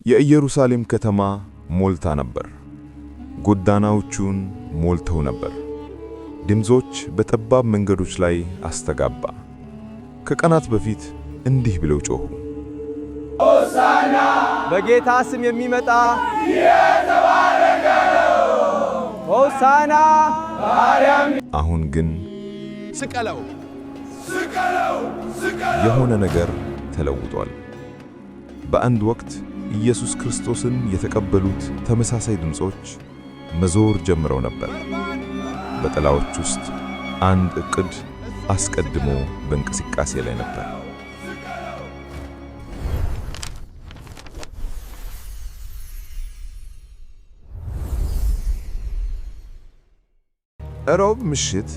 የኢየሩሳሌም ከተማ ሞልታ ነበር። ጎዳናዎቹን ሞልተው ነበር። ድምጾች በጠባብ መንገዶች ላይ አስተጋባ። ከቀናት በፊት እንዲህ ብለው ጮኹ፣ ሆሳዕና! በጌታ ስም የሚመጣ የተባረከ ነው! ሆሳዕና! አሁን ግን ስቀለው! የሆነ ነገር ተለውጧል። በአንድ ወቅት ኢየሱስ ክርስቶስን የተቀበሉት ተመሳሳይ ድምጾች መዞር ጀምረው ነበር። በጥላዎች ውስጥ አንድ ዕቅድ አስቀድሞ በእንቅስቃሴ ላይ ነበር። ሮብ ምሽት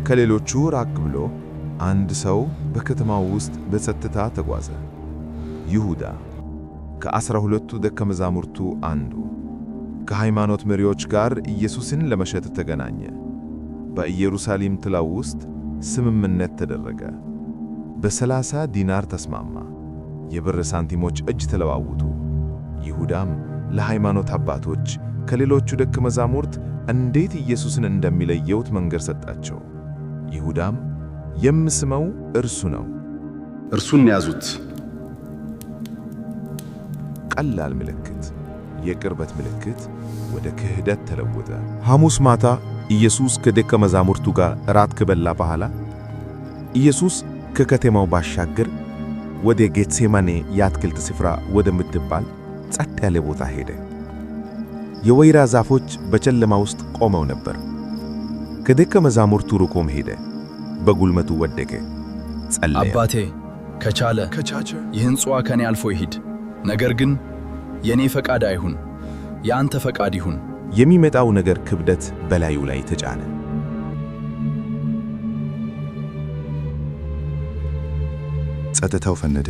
ከሌሎቹ ራቅ ብሎ አንድ ሰው በከተማው ውስጥ በጸጥታ ተጓዘ። ይሁዳ፣ ከ12ቱ ደቀ መዛሙርቱ አንዱ፣ ከሃይማኖት መሪዎች ጋር ኢየሱስን ለመሸጥ ተገናኘ። በኢየሩሳሌም ጥላ ውስጥ ስምምነት ተደረገ። በ30 ዲናር ተስማማ። የብር ሳንቲሞች እጅ ተለዋወጡ። ይሁዳም ለሃይማኖት አባቶች ከሌሎቹ ደቀ መዛሙርት እንዴት ኢየሱስን እንደሚለየውት መንገድ ሰጣቸው። ይሁዳም የምስመው እርሱ ነው፣ እርሱን ያዙት። ቀላል ምልክት፣ የቅርበት ምልክት ወደ ክህደት ተለወጠ። ሐሙስ ማታ ኢየሱስ ከደቀ መዛሙርቱ ጋር እራት ከበላ በኋላ ኢየሱስ ከከተማው ባሻገር ወደ ጌትሴማኔ የአትክልት ስፍራ ወደምትባል ጸጥ ያለ ቦታ ሄደ። የወይራ ዛፎች በጨለማ ውስጥ ቆመው ነበር። ከደቀ መዛሙርቱ ርቆም ሄደ፣ በጉልበቱ ወደቀ፣ ጸለየ። አባቴ ከቻለ ይህን ጽዋ ከኔ አልፎ ይሂድ፣ ነገር ግን የኔ ፈቃድ አይሁን የአንተ ፈቃድ ይሁን። የሚመጣው ነገር ክብደት በላዩ ላይ ተጫነ። ጸጥታው ፈነደ።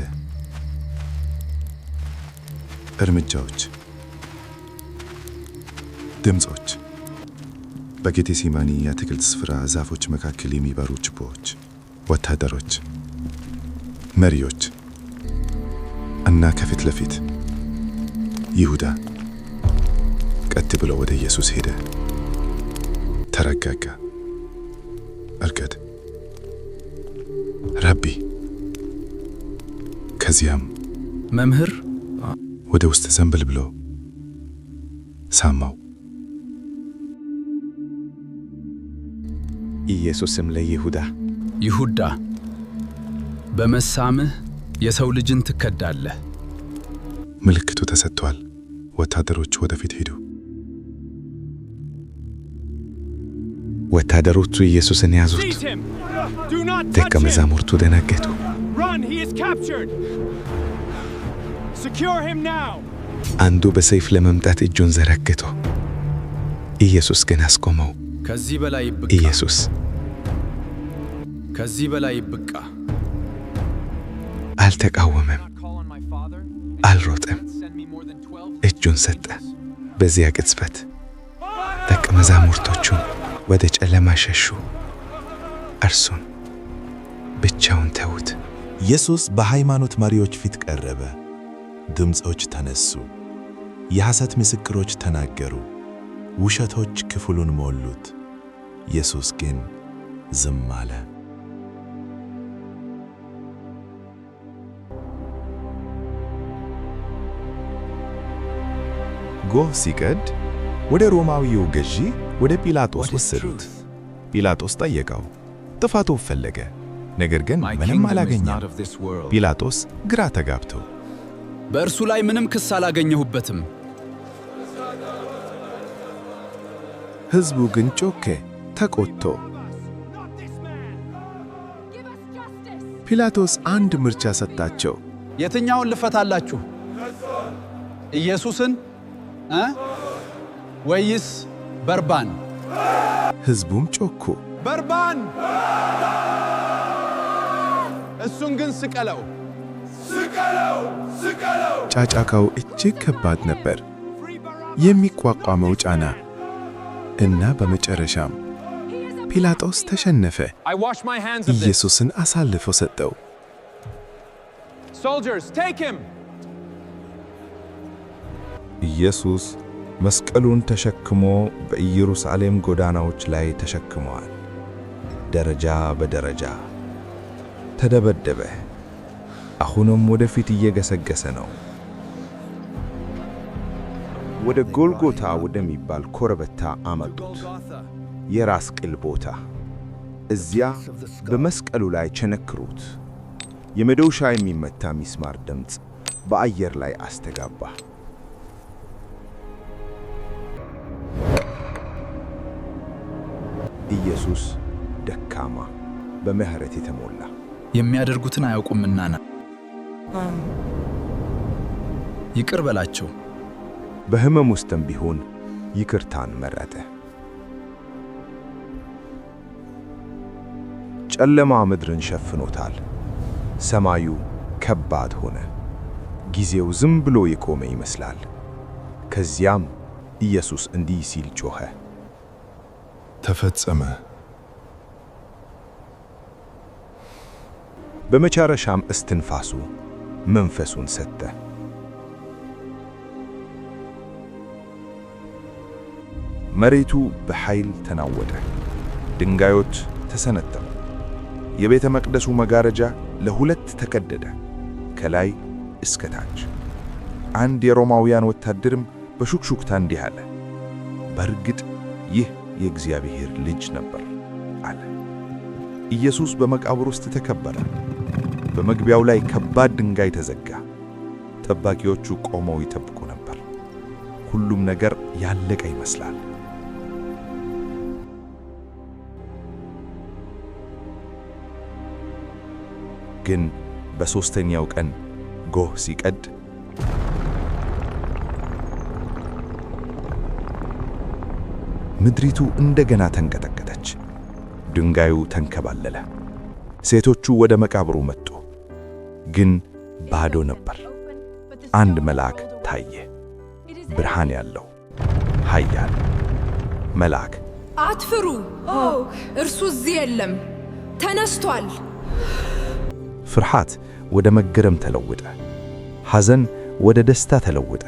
እርምጃዎች፣ ድምጾች፣ በጌቴሴማኒ የአትክልት ስፍራ ዛፎች መካከል የሚበሩ ችቦዎች፣ ወታደሮች፣ መሪዎች እና ከፊት ለፊት ይሁዳ ቀጥ ብሎ ወደ ኢየሱስ ሄደ። ተረጋጋ። እርገድ ረቢ። ከዚያም መምህር ወደ ውስጥ ዘንበል ብሎ ሳማው። ኢየሱስም ለይሁዳ ይሁዳ፣ በመሳምህ የሰው ልጅን ትከዳለህ። ምልክቱ ተሰጥቷል። ወታደሮች ወደፊት ሄዱ። ወታደሮቹ ኢየሱስን ያዙት። ደቀ መዛሙርቱ ደነገጡ። አንዱ በሰይፍ ለመምታት እጁን ዘረግቶ፣ ኢየሱስ ግን አስቆመው። ከዚህ በላይ ይብቃ። ኢየሱስ ከዚህ በላይ ይብቃ። አልተቃወመም፣ አልሮጠም፣ እጁን ሰጠ። በዚያ ቅጽበት ደቀ መዛሙርቶቹን ወደ ጨለማ ሸሹ፣ እርሱን ብቻውን ተዉት። ኢየሱስ በሃይማኖት መሪዎች ፊት ቀረበ። ድምጾች ተነሱ፣ የሐሰት ምስክሮች ተናገሩ፣ ውሸቶች ክፍሉን ሞሉት። ኢየሱስ ግን ዝም አለ። ጎህ ሲቀድ ወደ ሮማዊው ገዢ ወደ ጲላጦስ ወሰዱት። ጲላጦስ ጠየቀው፣ ጥፋቱን ፈለገ፣ ነገር ግን ምንም አላገኘም። ጲላጦስ ግራ ተጋብቶ በእርሱ ላይ ምንም ክስ አላገኘሁበትም። ሕዝቡ ግን ጮኬ፣ ተቆጥቶ። ጲላጦስ አንድ ምርጫ ሰጣቸው። የትኛውን ልፈታላችሁ? ኢየሱስን ወይስ በርባን? ሕዝቡም ጮኩ፣ በርባን! እሱን ግን ስቀለው! ጫጫታው እጅግ ከባድ ነበር፣ የሚቋቋመው ጫና እና በመጨረሻም ጲላጦስ ተሸነፈ። ኢየሱስን አሳልፎ ሰጠው። Soldiers, take him! ኢየሱስ መስቀሉን ተሸክሞ በኢየሩሳሌም ጎዳናዎች ላይ ተሸክመዋል። ደረጃ በደረጃ ተደበደበ። አሁንም ወደፊት እየገሰገሰ ነው። ወደ ጎልጎታ ወደሚባል ኮረብታ አመጡት፣ የራስ ቅል ቦታ። እዚያ በመስቀሉ ላይ ቸነክሩት። የመዶሻ የሚመታ ሚስማር ድምፅ በአየር ላይ አስተጋባ። ኢየሱስ ደካማ፣ በምሕረት የተሞላ የሚያደርጉትን አያውቁምና ይቅር በላቸው። በሕመም ውስጥም ቢሆን ይቅርታን መረጠ። ጨለማ ምድርን ሸፍኖታል። ሰማዩ ከባድ ሆነ። ጊዜው ዝም ብሎ የቆመ ይመስላል። ከዚያም ኢየሱስ እንዲህ ሲል ጮኸ፣ ተፈጸመ። በመጨረሻም እስትንፋሱ መንፈሱን ሰጠ። መሬቱ በኃይል ተናወጠ። ድንጋዮች ተሰነጠቁ። የቤተ መቅደሱ መጋረጃ ለሁለት ተቀደደ፣ ከላይ እስከ ታች። አንድ የሮማውያን ወታደርም በሹክሹክታ እንዲህ አለ፣ በእርግጥ ይህ የእግዚአብሔር ልጅ ነበር አለ። ኢየሱስ በመቃብር ውስጥ ተከበረ። በመግቢያው ላይ ከባድ ድንጋይ ተዘጋ። ጠባቂዎቹ ቆመው ይጠብቁ ነበር። ሁሉም ነገር ያለቀ ይመስላል። ግን በሦስተኛው ቀን ጎህ ሲቀድ ምድሪቱ እንደገና ተንቀጠቀጠች። ድንጋዩ ተንከባለለ። ሴቶቹ ወደ መቃብሩ መጡ፣ ግን ባዶ ነበር። አንድ መልአክ ታየ፣ ብርሃን ያለው ኃያል መልአክ። አትፍሩ፣ እርሱ እዚህ የለም፣ ተነስቷል። ፍርሃት ወደ መገረም ተለወጠ። ሐዘን ወደ ደስታ ተለወጠ።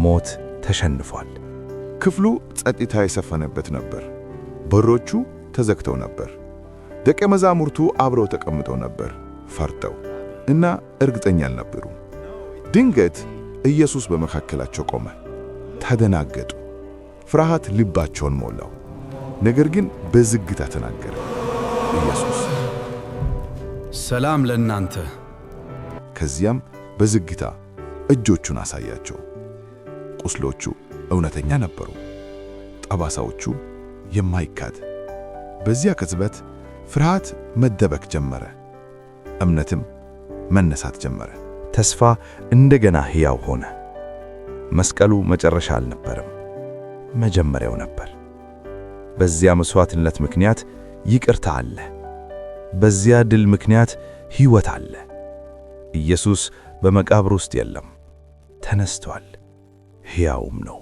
ሞት ተሸንፏል። ክፍሉ ጸጥታ የሰፈነበት ነበር። በሮቹ ተዘግተው ነበር። ደቀ መዛሙርቱ አብረው ተቀምጠው ነበር፣ ፈርተው እና እርግጠኛ አልነበሩ። ድንገት ኢየሱስ በመካከላቸው ቆመ። ተደናገጡ። ፍርሃት ልባቸውን ሞላው። ነገር ግን በዝግታ ተናገረ። ኢየሱስ ሰላም ለእናንተ። ከዚያም በዝግታ እጆቹን አሳያቸው። ቁስሎቹ እውነተኛ ነበሩ፣ ጠባሳዎቹ የማይካድ። በዚያ ቅጽበት ፍርሃት መደበቅ ጀመረ፣ እምነትም መነሳት ጀመረ። ተስፋ እንደገና ሕያው ሆነ። መስቀሉ መጨረሻ አልነበረም፣ መጀመሪያው ነበር። በዚያ መሥዋዕትነት ምክንያት ይቅርታ አለ። በዚያ ድል ምክንያት ሕይወት አለ። ኢየሱስ በመቃብር ውስጥ የለም፣ ተነስቷል፣ ሕያውም ነው።